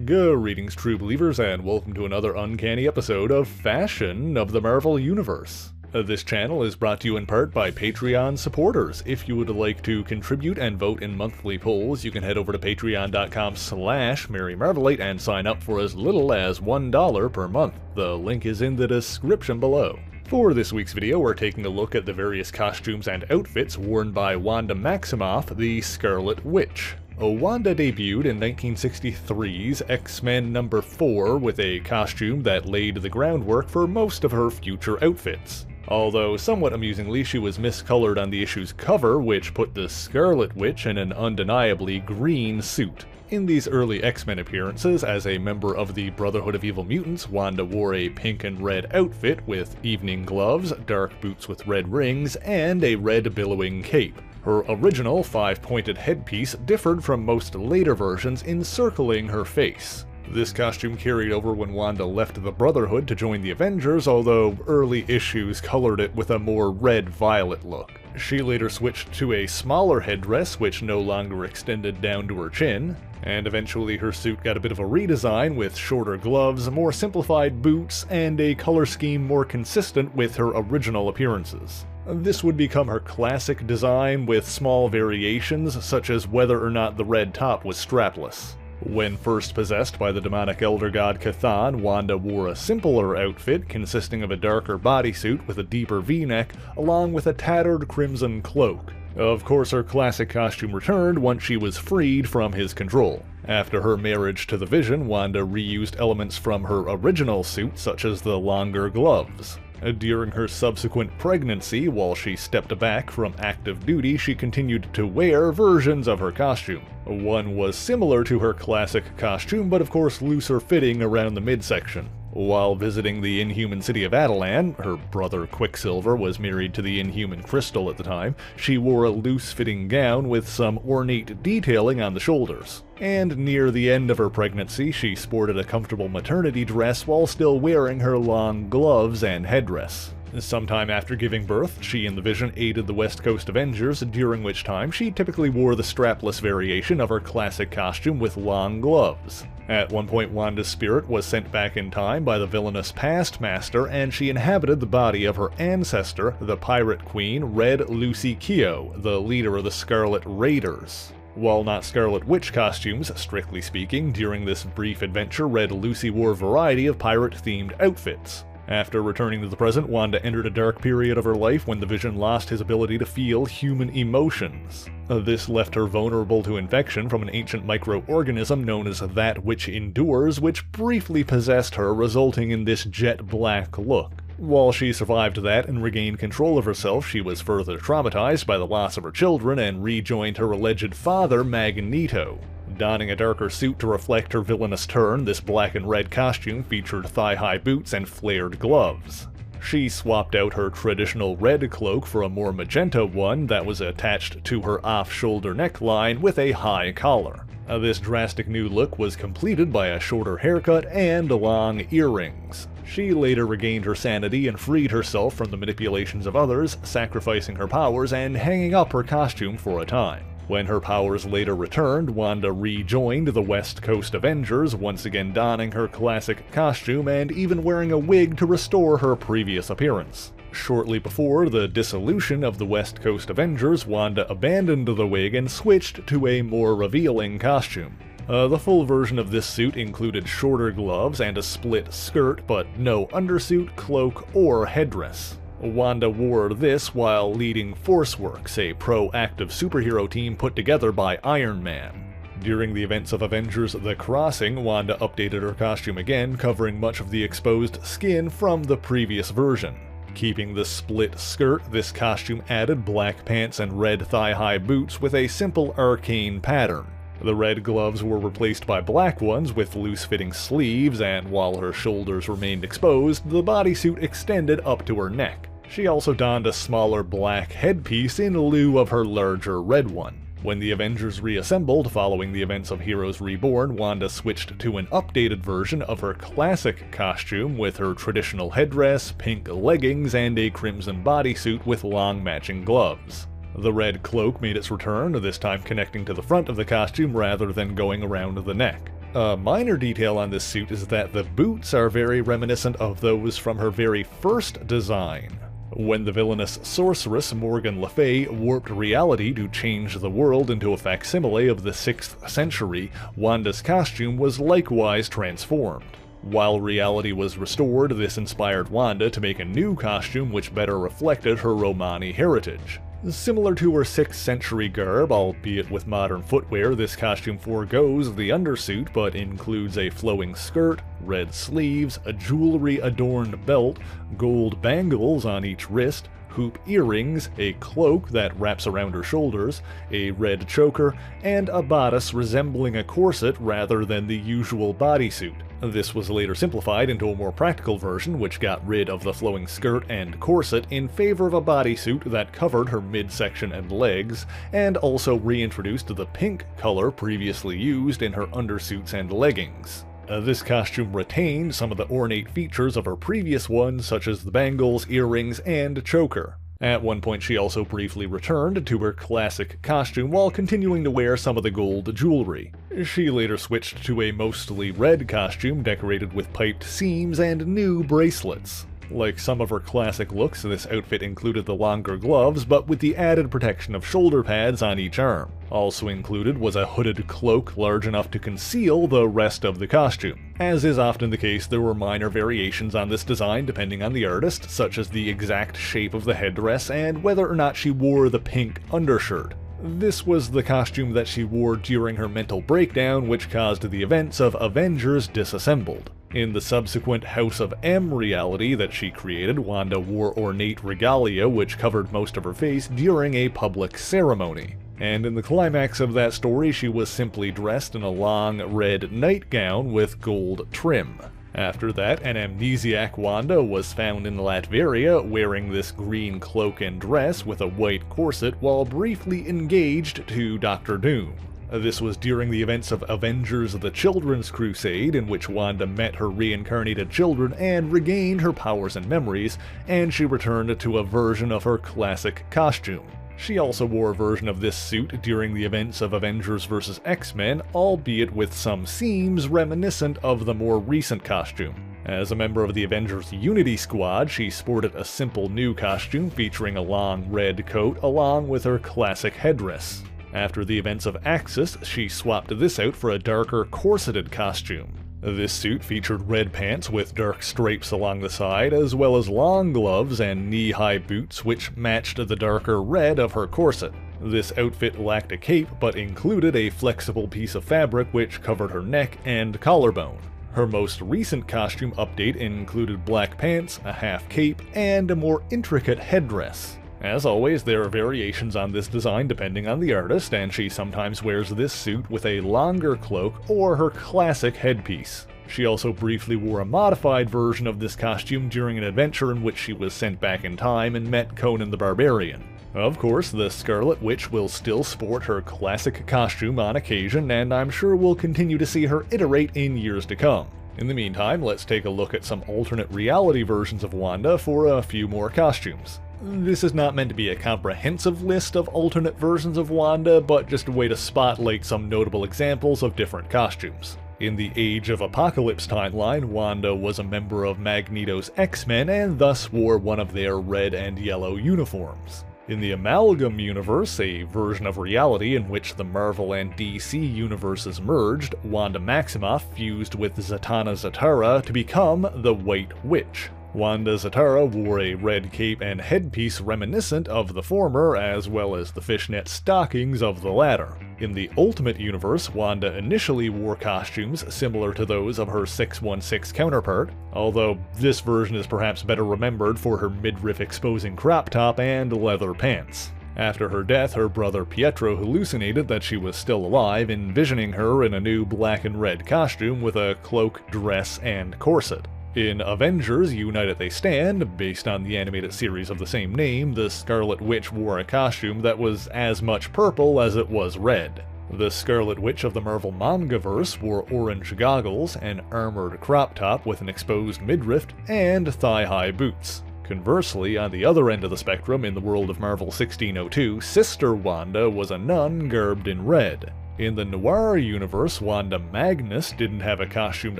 Greetings, true believers, and welcome to another uncanny episode of Fashion of the Marvel Universe. This channel is brought to you in part by Patreon supporters. If you would like to contribute and vote in monthly polls, you can head over to patreon.com/MaryMarvelite and sign up for as little as $1 per month. The link is in the description below. For this week's video, we're taking a look at the various costumes and outfits worn by Wanda Maximoff, the Scarlet Witch. Wanda debuted in 1963's X-Men number 4 with a costume that laid the groundwork for most of her future outfits. Although somewhat amusingly, she was miscolored on the issue's cover, which put the Scarlet Witch in an undeniably green suit. In these early X-Men appearances, as a member of the Brotherhood of Evil Mutants, Wanda wore a pink and red outfit with evening gloves, dark boots with red rings, and a red billowing cape. Her original 5-pointed headpiece differed from most later versions, encircling her face. This costume carried over when Wanda left the Brotherhood to join the Avengers, although early issues colored it with a more red-violet look. She later switched to a smaller headdress, which no longer extended down to her chin, and eventually her suit got a bit of a redesign with shorter gloves, more simplified boots, and a color scheme more consistent with her original appearances. This would become her classic design with small variations, such as whether or not the red top was strapless. When first possessed by the demonic elder god Chthon, Wanda wore a simpler outfit consisting of a darker bodysuit with a deeper V-neck, along with a tattered crimson cloak. Of course, her classic costume returned once she was freed from his control. After her marriage to the Vision, Wanda reused elements from her original suit, such as the longer gloves. During her subsequent pregnancy, while she stepped back from active duty, she continued to wear versions of her costume. One was similar to her classic costume, but of course looser fitting around the midsection. While visiting the Inhuman city of Attilan, her brother Quicksilver was married to the Inhuman Crystal at the time, she wore a loose-fitting gown with some ornate detailing on the shoulders. And near the end of her pregnancy, she sported a comfortable maternity dress while still wearing her long gloves and headdress. Sometime after giving birth, she and the Vision aided the West Coast Avengers, during which time she typically wore the strapless variation of her classic costume with long gloves. At one point, Wanda's spirit was sent back in time by the Villainous Past Master, and she inhabited the body of her ancestor, the Pirate Queen Red Lucy Keogh, the leader of the Scarlet Raiders. While not Scarlet Witch costumes, strictly speaking, during this brief adventure, Red Lucy wore a variety of pirate-themed outfits. After returning to the present, Wanda entered a dark period of her life when the Vision lost his ability to feel human emotions. This left her vulnerable to infection from an ancient microorganism known as That Which Endures, which briefly possessed her, resulting in this jet black look. While she survived that and regained control of herself, she was further traumatized by the loss of her children and rejoined her alleged father, Magneto. Donning a darker suit to reflect her villainous turn, this black and red costume featured thigh-high boots and flared gloves. She swapped out her traditional red cloak for a more magenta one that was attached to her off-shoulder neckline with a high collar. This drastic new look was completed by a shorter haircut and long earrings. She later regained her sanity and freed herself from the manipulations of others, sacrificing her powers and hanging up her costume for a time. When her powers later returned, Wanda rejoined the West Coast Avengers, once again donning her classic costume and even wearing a wig to restore her previous appearance. Shortly before the dissolution of the West Coast Avengers, Wanda abandoned the wig and switched to a more revealing costume. The full version of this suit included shorter gloves and a split skirt, but no undersuit, cloak, or headdress. Wanda wore this while leading Forceworks, a proactive superhero team put together by Iron Man. During the events of Avengers The Crossing, Wanda updated her costume again, covering much of the exposed skin from the previous version. Keeping the split skirt, this costume added black pants and red thigh-high boots with a simple arcane pattern. The red gloves were replaced by black ones with loose-fitting sleeves, and while her shoulders remained exposed, the bodysuit extended up to her neck. She also donned a smaller black headpiece in lieu of her larger red one. When the Avengers reassembled following the events of Heroes Reborn, Wanda switched to an updated version of her classic costume with her traditional headdress, pink leggings, and a crimson bodysuit with long matching gloves. The red cloak made its return, this time connecting to the front of the costume rather than going around the neck. A minor detail on this suit is that the boots are very reminiscent of those from her very first design. When the villainous sorceress Morgan Le Fay warped reality to change the world into a facsimile of the 6th century, Wanda's costume was likewise transformed. While reality was restored, this inspired Wanda to make a new costume which better reflected her Romani heritage. Similar to her 6th century garb, albeit with modern footwear, this costume forgoes the undersuit but includes a flowing skirt, red sleeves, a jewelry-adorned belt, gold bangles on each wrist, hoop earrings, a cloak that wraps around her shoulders, a red choker, and a bodice resembling a corset rather than the usual bodysuit. This was later simplified into a more practical version which got rid of the flowing skirt and corset in favor of a bodysuit that covered her midsection and legs, and also reintroduced the pink color previously used in her undersuits and leggings. This costume retained some of the ornate features of her previous one, such as the bangles, earrings, and choker. At one point she also briefly returned to her classic costume while continuing to wear some of the gold jewelry. She later switched to a mostly red costume decorated with piped seams and new bracelets. Like some of her classic looks, this outfit included the longer gloves, but with the added protection of shoulder pads on each arm. Also included was a hooded cloak large enough to conceal the rest of the costume. As is often the case, there were minor variations on this design depending on the artist, such as the exact shape of the headdress and whether or not she wore the pink undershirt. This was the costume that she wore during her mental breakdown, which caused the events of Avengers Disassembled. In the subsequent House of M reality that she created, Wanda wore ornate regalia which covered most of her face during a public ceremony. And in the climax of that story, she was simply dressed in a long red nightgown with gold trim. After that, an amnesiac Wanda was found in Latveria wearing this green cloak and dress with a white corset while briefly engaged to Dr. Doom. This was during the events of Avengers the Children's Crusade, in which Wanda met her reincarnated children and regained her powers and memories, and she returned to a version of her classic costume. She also wore a version of this suit during the events of Avengers vs. X-Men, albeit with some seams reminiscent of the more recent costume. As a member of the Avengers Unity Squad, she sported a simple new costume featuring a long red coat along with her classic headdress. After the events of Axis, she swapped this out for a darker corseted costume. This suit featured red pants with dark stripes along the side, as well as long gloves and knee-high boots which matched the darker red of her corset. This outfit lacked a cape, but included a flexible piece of fabric which covered her neck and collarbone. Her most recent costume update included black pants, a half cape, and a more intricate headdress. As always, there are variations on this design depending on the artist, and she sometimes wears this suit with a longer cloak or her classic headpiece. She also briefly wore a modified version of this costume during an adventure in which she was sent back in time and met Conan the Barbarian. Of course, the Scarlet Witch will still sport her classic costume on occasion, and I'm sure we'll continue to see her iterate in years to come. In the meantime, let's take a look at some alternate reality versions of Wanda for a few more costumes. This is not meant to be a comprehensive list of alternate versions of Wanda, but just a way to spotlight some notable examples of different costumes. In the Age of Apocalypse timeline, Wanda was a member of Magneto's X-Men and thus wore one of their red and yellow uniforms. In the Amalgam universe, a version of reality in which the Marvel and DC universes merged, Wanda Maximoff fused with Zatanna Zatara to become the White Witch. Wanda Zatara wore a red cape and headpiece reminiscent of the former, as well as the fishnet stockings of the latter. In the Ultimate Universe, Wanda initially wore costumes similar to those of her 616 counterpart, although this version is perhaps better remembered for her midriff exposing crop top and leather pants. After her death, her brother Pietro hallucinated that she was still alive, envisioning her in a new black and red costume with a cloak, dress, and corset. In Avengers United They Stand, based on the animated series of the same name, the Scarlet Witch wore a costume that was as much purple as it was red. The Scarlet Witch of the Marvel Mangaverse wore orange goggles, an armored crop top with an exposed midriff, and thigh-high boots. Conversely, on the other end of the spectrum, in the world of Marvel 1602, Sister Wanda was a nun garbed in red. In the Noir universe, Wanda Magnus didn't have a costumed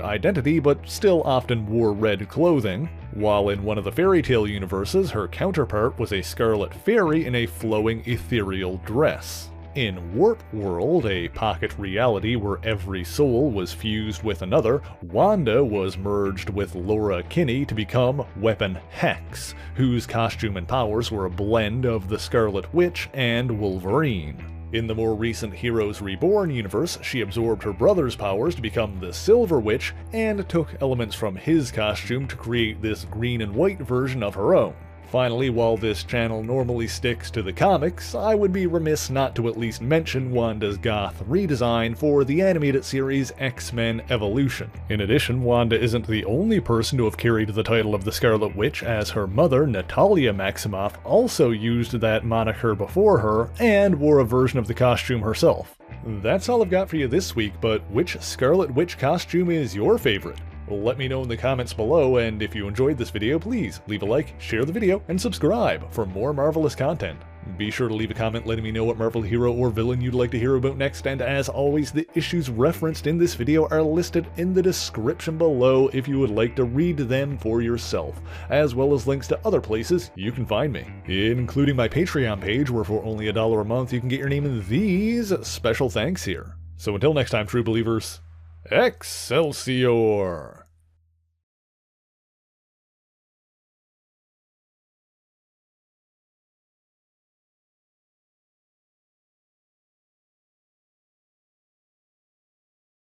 identity but still often wore red clothing, while in one of the fairy tale universes, her counterpart was a Scarlet Fairy in a flowing ethereal dress. In Warp World, a pocket reality where every soul was fused with another, Wanda was merged with Laura Kinney to become Weapon Hex, whose costume and powers were a blend of the Scarlet Witch and Wolverine. In the more recent Heroes Reborn universe, she absorbed her brother's powers to become the Silver Witch and took elements from his costume to create this green and white version of her own. Finally, while this channel normally sticks to the comics, I would be remiss not to at least mention Wanda's goth redesign for the animated series X-Men Evolution. In addition, Wanda isn't the only person to have carried the title of the Scarlet Witch, as her mother, Natalia Maximoff, also used that moniker before her and wore a version of the costume herself. That's all I've got for you this week, but which Scarlet Witch costume is your favorite? Let me know in the comments below, and if you enjoyed this video, please leave a like, share the video, and subscribe for more marvelous content. Be sure to leave a comment letting me know what Marvel hero or villain you'd like to hear about next, and as always, the issues referenced in this video are listed in the description below if you would like to read them for yourself, as well as links to other places you can find me, including my Patreon page, where for only $1 a month you can get your name in these special thanks here. So until next time, true believers, Excelsior!